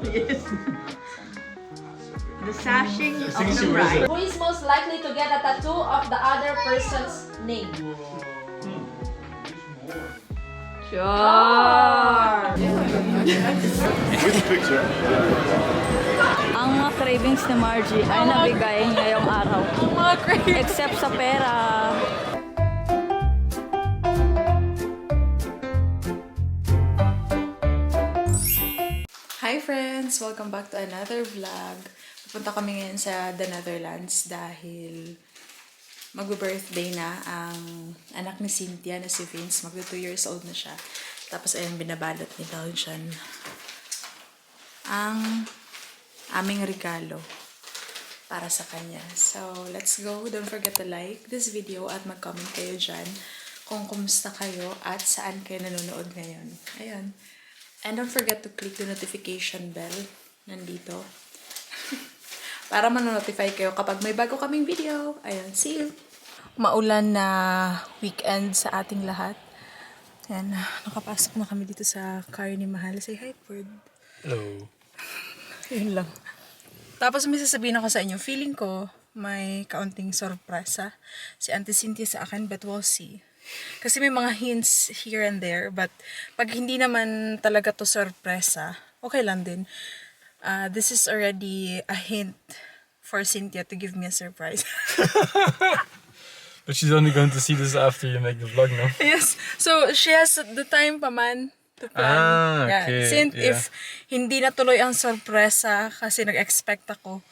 Yes. The sashing of the bride. Who is most likely to get a tattoo of the other person's name? Sure! With picture. Ang mga cravings ni Margie ay nabigay ngayong araw. Mga cravings! Except sa pera. Hi friends! Welcome back to another vlog. Pupunta kami ngayon sa the Netherlands dahil mag-birthday na ang anak ni Cynthia na si Vince. Mag 2 years old na siya. Tapos ayun, binabalot ni Daljun ang aming regalo para sa kanya. So, let's go. Don't forget to like this video at mag-comment kayo dyan kung kumusta kayo at saan kayo nanonood ngayon. Ayun. And don't forget to click the notification bell nandito para manonotify kayo kapag may bago kaming video. Ayun, see you! Maulan na weekend sa ating lahat. Ayan, nakapasok na kami dito sa car ni Mahal. Say hi, Bird. Hello. Yun lang. Tapos may sasabihin ako sa inyo, feeling ko may kaunting sorpresa si Auntie Cynthia sa akin, but we'll see. Kasi may mga hints here and there, but pag hindi naman talaga to sorpresa, okay lang din. This is already a hint for Cynthia to give me a surprise. But she's only going to see this after you make the vlog, no? Yes. So, she has the time pa man to plan. Okay. Since Yeah. if hindi natuloy ang sorpresa kasi nag-expect ako,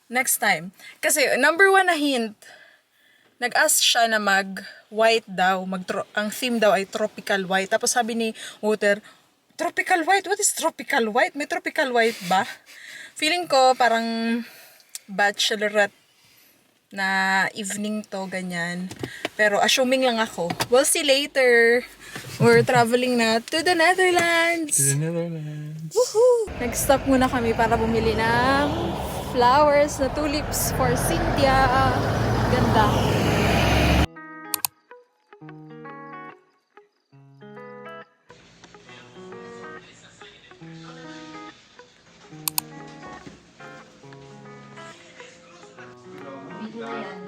next time. Kasi, number 1 na hint, nag-ask siya na mag-white daw. Ang theme daw ay tropical white. Tapos sabi ni Wouter, tropical white? What is tropical white? May tropical white ba? Feeling ko parang bachelorette na evening to, ganyan. Pero assuming lang ako. We'll see later. We're traveling na to the Netherlands. To the Netherlands. Woohoo! Nag-stop muna kami para bumili ng flowers na tulips for Cynthia. Ganda.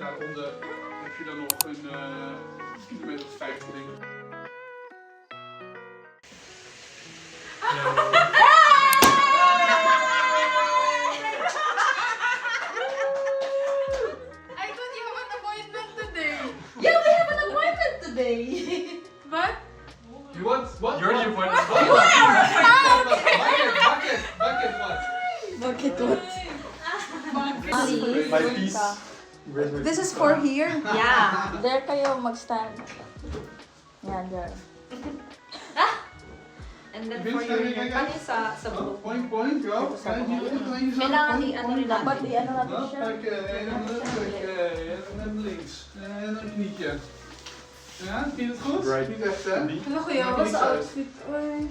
Daaronder heb je dan nog een kilometer of 50 dingen. I thought you have an appointment today. Yeah, we have an appointment today. What? You want what? You're the appointment. Bucket what? Bakit what? My piece. This is for here? Yeah. There kayo mag-stand. Yan, there. And then for your kanya sa buhok. Point, point, go. Kijk, hier in Kailangan i-ano rin natin. i-ano natin siya? Oké, en dan links. En dan knietje. Ja, vind je het goed? Right. Niet echt, hè? Ano kuya? Maakt What's niks the uit. outfit? Uy.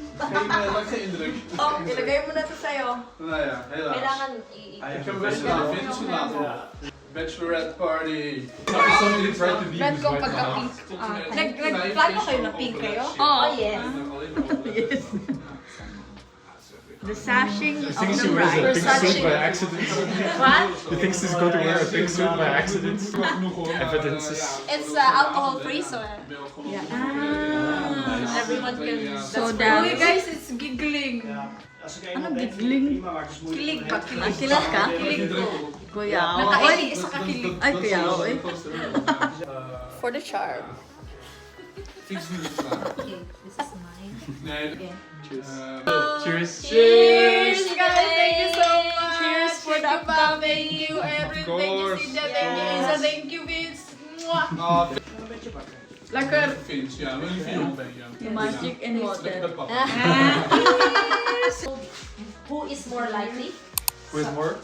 Maakt geen indruk. Oh, ilagay mo na to sa'yo. Nou ja, helaas. Kailangan Ik heb best wel een vintage laten. Bachelorette party. Somebody tried to be Red with ko white pagka-pink. Nagplano kayo na pink kayo? Oh, yes. Yes. The sashing I of think she the wears a bride. pink suit by accident. What? You think she's going to wear a pink suit by accident? Evidences. It's alcohol free, so Ah, everyone can. so Uy that... guys, it's giggling. Ano giggling? Kilig ba? Kilig. Kilig ka? Kilig ko. Kuya, Nakaili sa kakilig. Ay, kuya, oy. For the charm. Fiets nu te slaan. Okay, this is mine. Nee. Cheers. Cheers, guys! Thank you so much! Cheers for the Thank you, everything. Thank you, Cynthia. Thank you, Isa. Thank you, Vince. Mwah! Ah, Lekker! Vince, ja, wel een film ben je. Magic and Lekker water. met papa. Who is more likely? With more?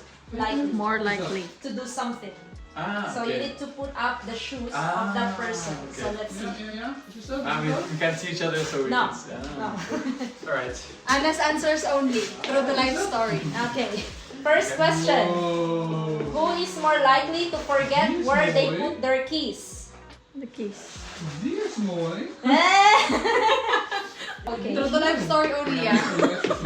More likely. To do something. Ah, So you need to put up the shoes of that person. So let's see. Ja, ja, is dat we can't see each other, so we No. can. No. Alright. Honest answers only. Through the life story. Okay. First question. Oh. Who is more likely to forget where they put their keys? The kiss. Die is mooi. Okay. True to life story only, ah.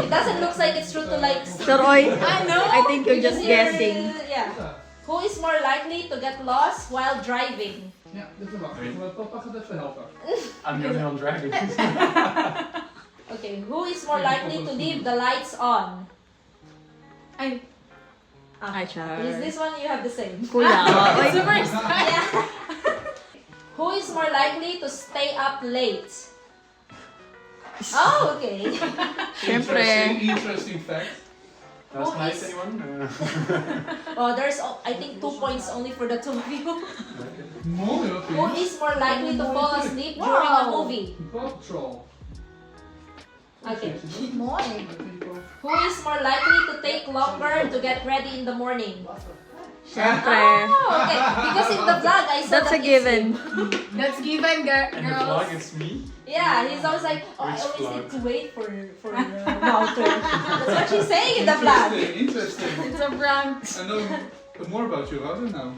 It doesn't look like it's true to like. So Roy, I know. I think you're Because just you're- guessing. Yeah. Who is more likely to get lost while driving? Ja, even wachten. Papa gaat even helpen. I'm the only one driving. Okay. Who is more likely to leave the lights on? Ay, Ay, char. Is this one you have the same? Kuya, oy. super excited. Yeah. Who is more likely to stay up late? Oh, okay. Siyempre. Interesting fact. That's Who nice, is- anyone? Oh, there's I think 2 points only for the two of you. Mooi, Who oké. is more likely to fall asleep during a movie? Paw Patrol. Okay. Moy. Who is more likely to take longer to get ready in the morning? Siyempre. Oh, okay. Because in the vlog, I saw That's that a it's given. That's given, In the vlog, girls. it's me. Yeah, he's always like, oh, I Which always vlog? need to wait for Wouter. That's what she's saying in the vlog. Interesting. It's a prank. I know more about you, Wouter, now.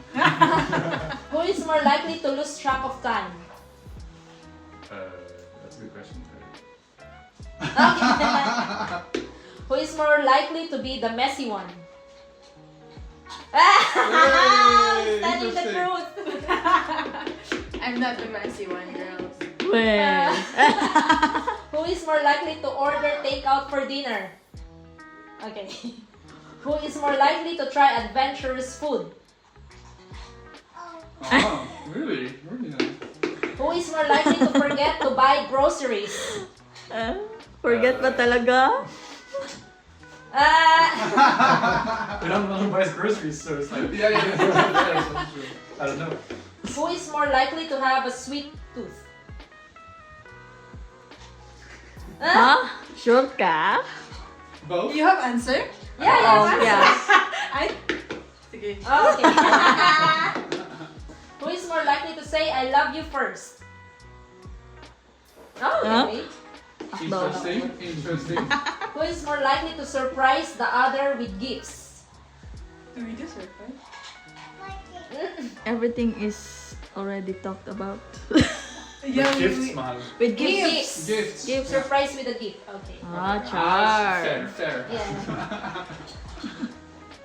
Who is more likely to lose track of time? That's a good question. Okay. Who is more likely to be the messy one? Hey, Telling the interesting. truth. I'm not the messy one, girls. Well. Who is more likely to order takeout for dinner? Okay. Who is more likely to try adventurous food? Oh, really? Really nice. Who is more likely to forget to buy groceries? Forget ba talaga? We don't know who buys groceries, so it's like, Yeah, that's true. I don't know. Who is more likely to have a sweet tooth? Ha? Sure ka? Both? You have answer? Yeah, Oh, yeah. yeah. I... Sige. Okay. Who is more likely to say I love you first? Oh, Huh? okay. Interesting. Interesting. Who is more likely to surprise the other with gifts? Do we just surprise? Everything is already talked about. Yeah, Gifts, mahal. With gifts. Gifts. Gifts. Give surprise with a gift. Okay. Ah, Fair, char. fair. Yeah.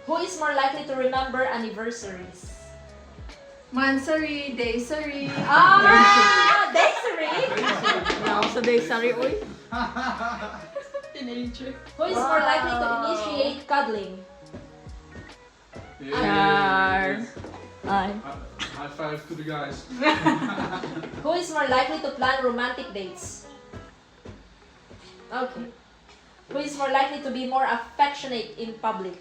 Who is more likely to remember anniversaries? Mansari, Daysari. Ah, Desiree. Wala ako sa day, sorry, uy. Teenager. Who is more likely to initiate cuddling? Char. Ay. High five to the guys. Who is more likely to plan romantic dates? Okay. Who is more likely to be more affectionate in public?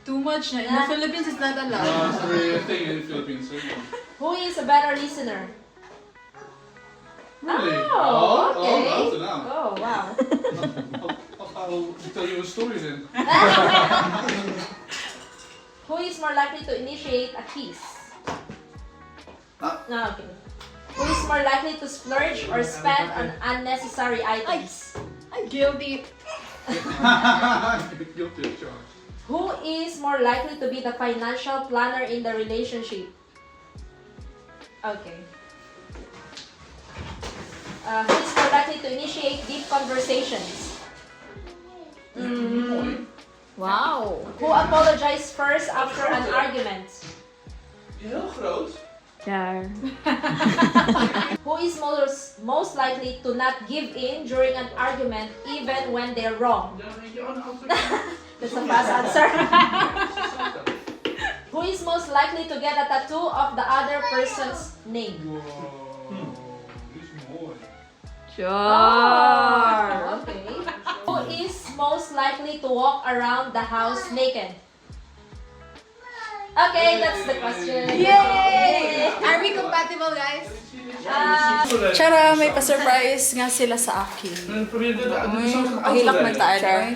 Too much na. In the Philippines, it's not allowed. It's really a thing in the Philippines. Isn't it? Who is a better listener? Really? Oh, okay. Wouter now. Oh, wow. I'll tell you a story then. Who is more likely to initiate a kiss? Ah, okay. Who is more likely to splurge or spend on unnecessary items? Guilty. Guilty as charged. Who is more likely to be the financial planner in the relationship? Okay. Who is more likely to initiate deep conversations? Wow. Who apologized first after an argument? Heel groot. Char. Who is most likely to not give in during an argument even when they're wrong? Dan denk je, oh, nou, That's a fast answer. Who is most likely to get a tattoo of the other person's name? Wow, die is mooi. Char. Okay. Who is most likely to walk around the house naked? Okay, that's the question. Yay! Are we compatible, guys? Tara, may pa-surprise nga sila sa akin. Probeer dit uit. Uy, ahilak magtaan, eh.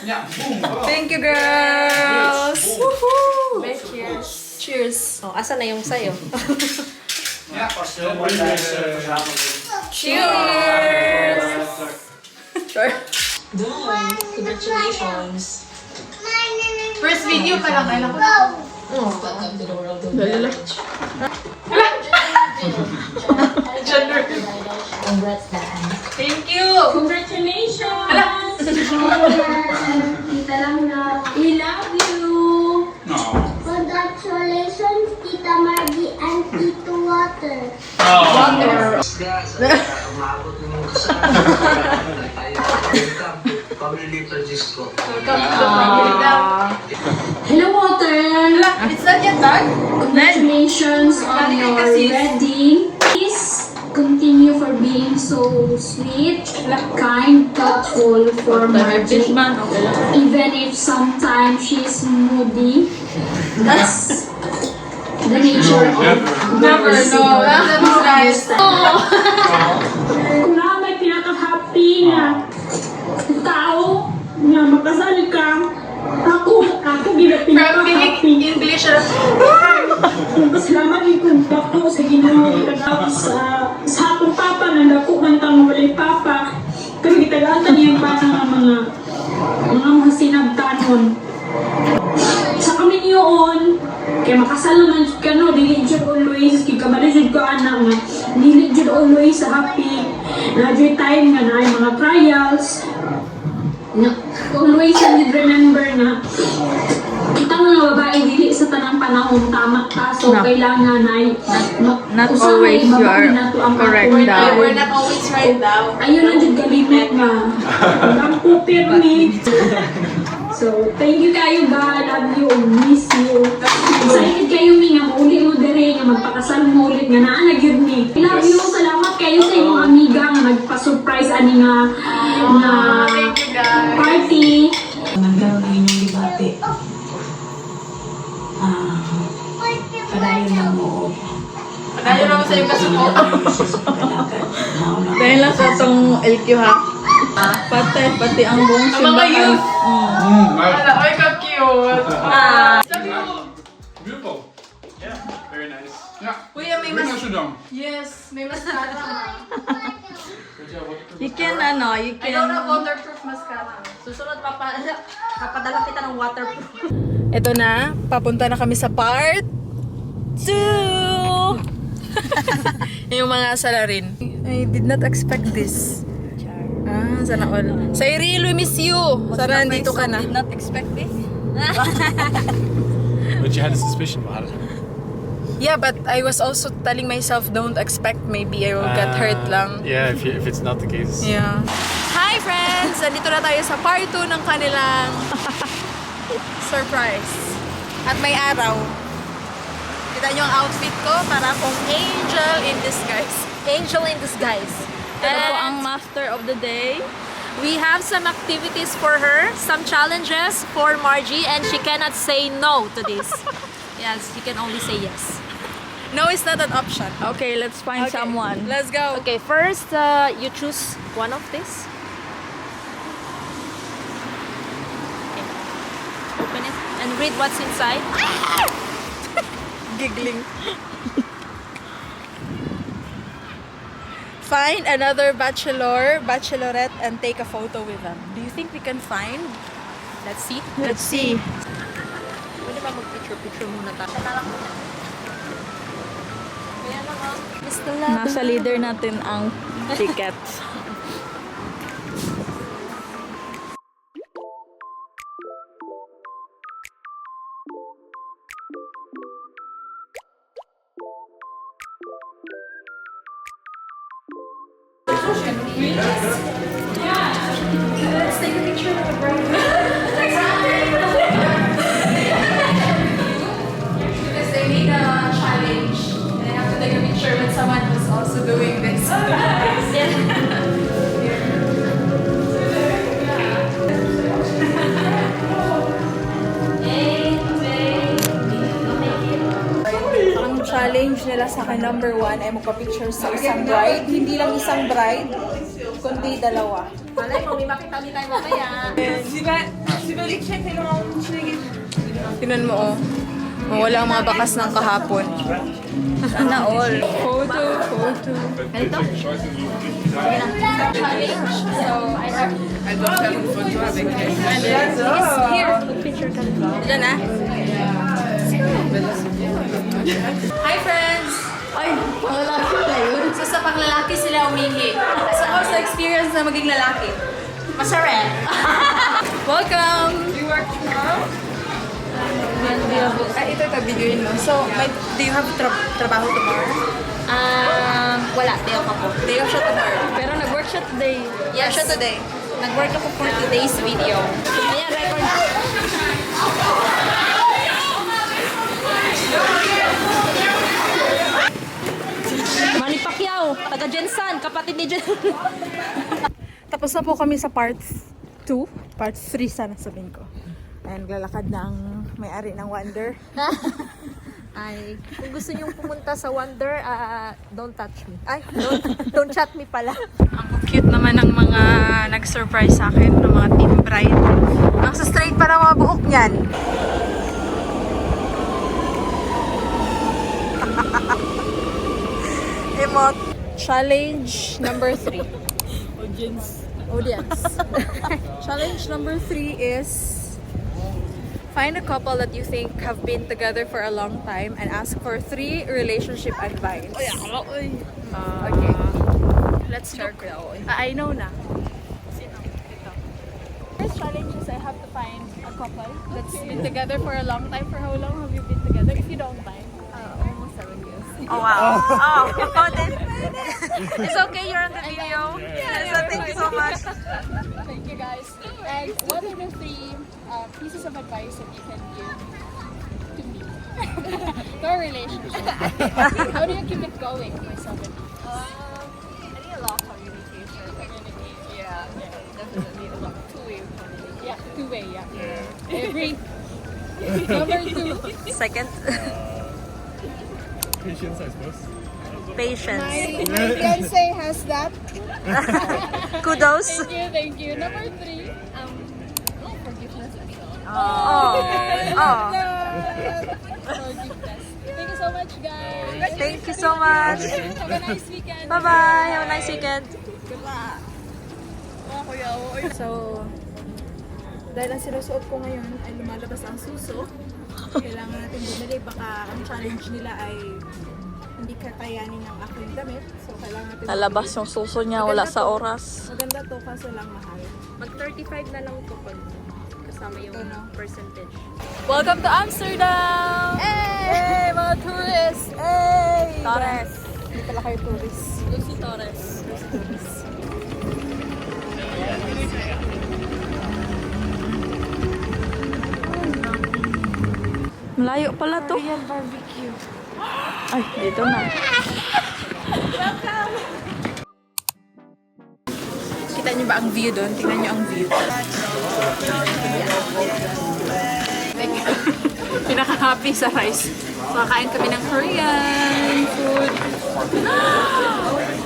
Ja, boom. Wow. Thank you, girls! Woohoo! Cheers. Cheers! Oh, asa na yung sayo? Ja, Cheers! Sure. Congratulations. First video pa lang, kailan ko. Welcome to the world of marriage. Gender. Congrats, Dan. Thank you! Congratulations! Tita lang na. We love you! No. Congratulations, Tita Margie and Tito Water. Umabot ng mga kasama. Family Francisco. Hello, Water! It's not yet done? Congratulations on your wedding. Please continue for being so sweet, kind, thoughtful for Margie. Even if sometimes she's moody, that's the nature of Never know. That's nice. Kung nga may pinaka-happy na tao na makasali ka, ako gina pinaka-happy. English. Salamat yung ko sa Ginoo sa akong papa na dako man tang walay papa. Pero gitagatan niya pa ng mga sinabtanon. Sa kami niyoon, kaya makasal naman ka no, dili jud always, kaya kabali jud ko anak nga, dili jud always happy, na jud time nga na ay mga trials, na always and remember na, kita mga babae dili sa tanang panahon tama ka, so kailangan ay, Not always you are correct daw. We're not always right now. ayun ang jud galimit nga, ang pupirmi. So, thank you kayo ba, love you, miss you. Excited kayo mi nga mauli mo dire nga magpakasal mo ulit nga naanag yun mi. Love you, salamat kayo sa inyong amiga nga nagpa-surprise ani nga party. Nagkaroon ng inyong debate. Padayon lang mo. Padayon lang sa iyong kasuko. Dahil lang sa itong LQ ha. Pati ang buong Ang mga simbahan. youth. Wala, ay ka-cute. Beautiful. Yeah, very nice. Yeah. Kuya, may Very mas... nice done. Yes, may mascara. You can, you I don't have can. waterproof mascara. Susunod, papadala kita ng waterproof. Ito na, papunta na kami sa part 2! Yung mga salarin. I did not expect this. Sana all. So I really miss you. Sana nandito ka na. Did not expect this. But you had a suspicion about it. Yeah, but I was also telling myself, don't expect, maybe I will get hurt lang. Yeah, if it's not the case. Yeah. Hi friends! Nandito na tayo sa part 2 ng kanilang surprise. At may araw. Kita niyo ang outfit ko para akong angel in disguise. Angel in disguise. Ito po ang master of the day. We have some activities for her, some challenges for Margie, and she cannot say no to this. Yes, she can only say yes. No, it's not an option. Okay, let's find Okay, someone. Let's go. Okay, first, you choose one of this. Okay. Open it and read what's inside. Giggling. Find another bachelor, bachelorette, and take a photo with them. Do you think we can find? Let's see. Let's see. Pwede ba mag-picture muna tayo? Ayan lang ah. Mr. Love. Nasa leader natin ang tickets. Let's take a picture of the bride. Because they need a challenge. And I have to take a picture with someone who's also doing this. Ang challenge nila sa akin, number 1, ay magpa-picture sa isang bride. Hindi lang isang bride, kundi dalawa. Malay mo, may makita din tayo mamaya. Tinan mo, oh. Wala ang mga bakas ng kahapon. Sana all. Photo. Ganito? Challenge. So, I have... Here, picture ka dito. Diyan ah. Hi friends! Ay, malalaki na yun. So sa panglalaki sila umihi. So how's the experience na maging lalaki? Masarap. Welcome! Do you work tomorrow? Ito videoin mo. So, do you have trabaho tomorrow? Wala. Day off ako. Day off siya tomorrow. Pero nag-work siya today. Yes. Siya today. Nag-work ako for today's video. Ayan, record. Manny Pacquiao, taga Jensan, kapatid ni Jen. Tapos na po kami sa part 2. Part 3 sana sabihin ko. Ayan, lalakad na ang may-ari ng Wonder. Ay, kung gusto niyong pumunta sa Wonder, don't touch me. Ay, don't chat me pala. Ang cute naman ng mga nag-surprise sa akin, ng mga team bride. Ang sa straight para mga buhok niyan. Emot. Challenge number 3. Audience. Challenge number 3 is find a couple that you think have been together for a long time and ask for 3 relationship advice. Okay. Let's start. I know na. First challenge is I have to find a couple that's been together for a long time. For how long have you been together? If you don't mind. Almost 7 years. Oh wow. Oh, then. It's okay, you're on the video. Yes, so thank you so much. Thank you guys. And what are the 3 pieces of advice that you can give to me? To our relationship. How do you keep it going for somebody? I need a lot of communication. Yeah, definitely a lot. Two-way communication. Yeah, two-way, yeah. Every number 2. Second, Patience, I suppose. patience. My fiance has that. Kudos. Thank you. Number 3, forgiveness as well. Oh. Oh. Forgiveness. Thank you so much, guys. Thank you so much. Have a nice weekend. Bye-bye. Have a nice weekend. So, dahil ang sinusuot ko ngayon ay lumalabas ang suso, kailangan natin bumili. Baka ang challenge nila ay hindi kakayanin ng aking damit. So, kailangan natin Lalabas yung suso niya, wala sa oras. Maganda to, kaso lang mahal. Mag-35 na lang ito pag kasama yung percentage. Welcome to Amsterdam! Hey! Mga tourists! Hey! Torres. Hindi pala kayo tourists. Lucy Torres. Malayo pala to. Korean barbecue. Ay, dito na. Kita niyo ba ang view doon? Tingnan niyo ang view. Pinaka-happy sa rice. So, kakain kami ng Korean food.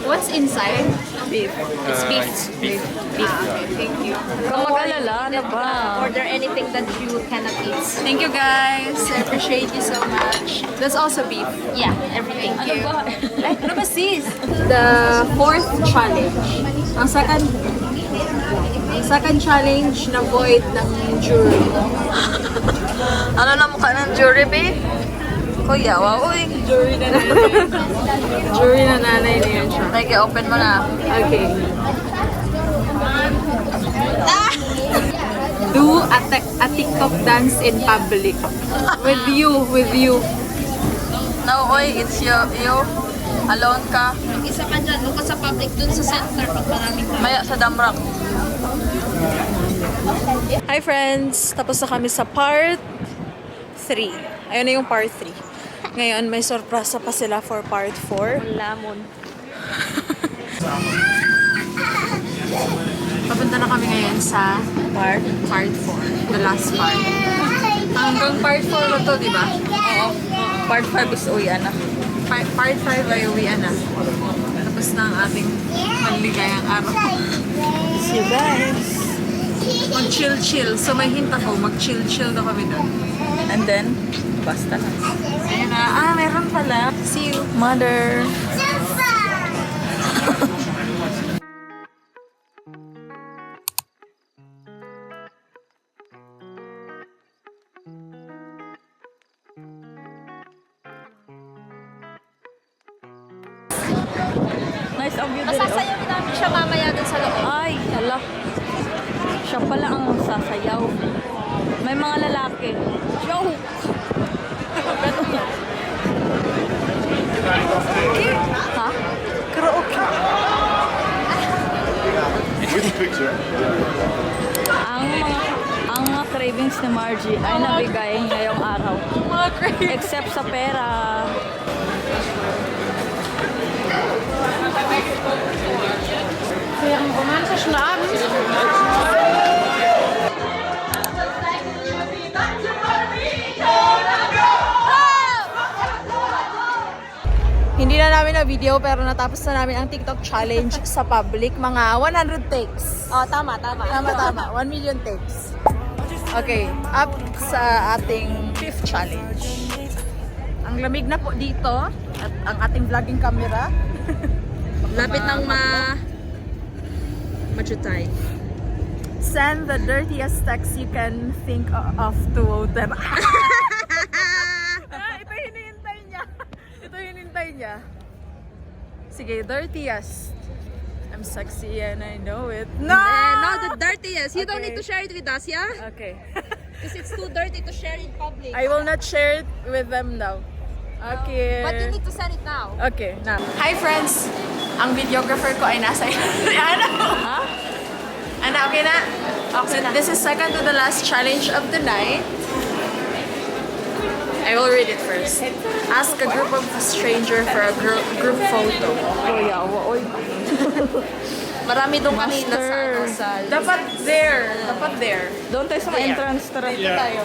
What's inside? Beef. It's beef. Beef. Okay, thank you. Huwag mag-alala, ano ba? Order anything that you cannot eat. Thank you guys. I appreciate you so much. That's also beef. Yeah, everything. Thank you. Ano ba sis? The 4th challenge. Ang second challenge na void ng jury. Ano na mukha ng jury, babe? Kuya, wow, uy. Jury na nanay. Jury na nanay na yun siya. Like, open mo na. Okay. Do a TikTok dance in public. With you. No, oy, it's you. Alone ka. Isa ka dyan, doon ka sa public, doon sa center, pag maraming tao. Maya sa Damrak. Hi friends! Tapos na kami sa part 3. Ayun na yung part 3. Ngayon, may sorpresa pa sila for part 4. Lamon. Papunta na kami ngayon sa part 4. The last part. Hanggang part 4 na to, di ba? Oo. Part 5 is uwi na. Part 5 ay uwian na. Tapos na ang ating maligayang araw. See you guys. Mag-chill-chill. So may hint ako, mag-chill-chill na kami doon. And then, basta na. Ayun na. Meron pala. See you. Mother. Guys, ang view dito. Masasayawin namin siya mamaya dun sa loob. Ay, hala. Siya pala ang sasayaw. May mga lalaki. Joke! Ha? Karaoke. Ang mga cravings ni Margie ay nabigay ngayong araw. Except sa pera. Kaya kung kumansa siya na Hindi na namin na video pero natapos na namin ang TikTok challenge sa public. Mga 100 takes. Oh, tama. Tama. 1 million takes. Okay, up sa ating 5th challenge. Ang lamig na po dito at ang ating vlogging camera. Lapit ng Machutay. Send the dirtiest text you can think of to Woter. Ito hinintay niya. Sige, dirtiest. I'm sexy and I know it. No! Now the dirtiest. You don't Okay. need to share it with us, yeah? Okay. Because it's too dirty to share in public. I will not share it with them now. Okay. But you need to send it now. Okay, na. Hi friends! Ang videographer ko ay nasa ano? Ha? Ano, okay na? Okay na. This is second to the last challenge of the night. I will read it first. Ask a group of stranger for a group photo. Kuya, oy. Marami doon kanina sa Dapat there. Doon tayo sa entrance. Tara. Dito tayo.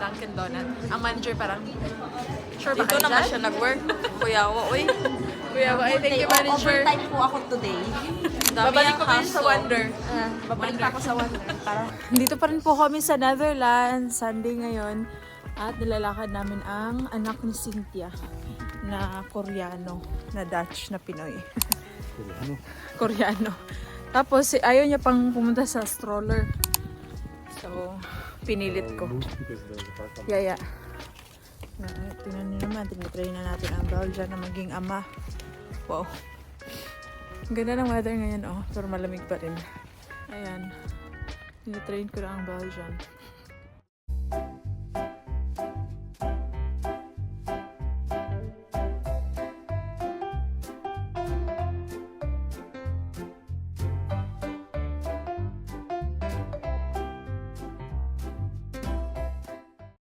Dunkin' Donut. Ang manager parang, sure ba Dito kayo naman dyan? siya nag-work. Kuya, oy. Kuya, I thank you manager. Overtime po ako today. Babalik ko kayo sa Wonder. Babalik pa ako sa Wonder. Dito pa rin po kami sa Netherlands, Sunday ngayon. At nilalakad namin ang anak ni Cynthia na Koreano, na Dutch, na Pinoy. Koreano. Tapos ayaw niya pang pumunta sa stroller. So, pinilit ko. Yaya. Tingnan niyo naman, tinitry na natin ang Belgian na maging ama. Wow. Ang ganda ng weather ngayon, oh. Pero malamig pa rin. Ayan. Tinitrain ko na ang Belgian.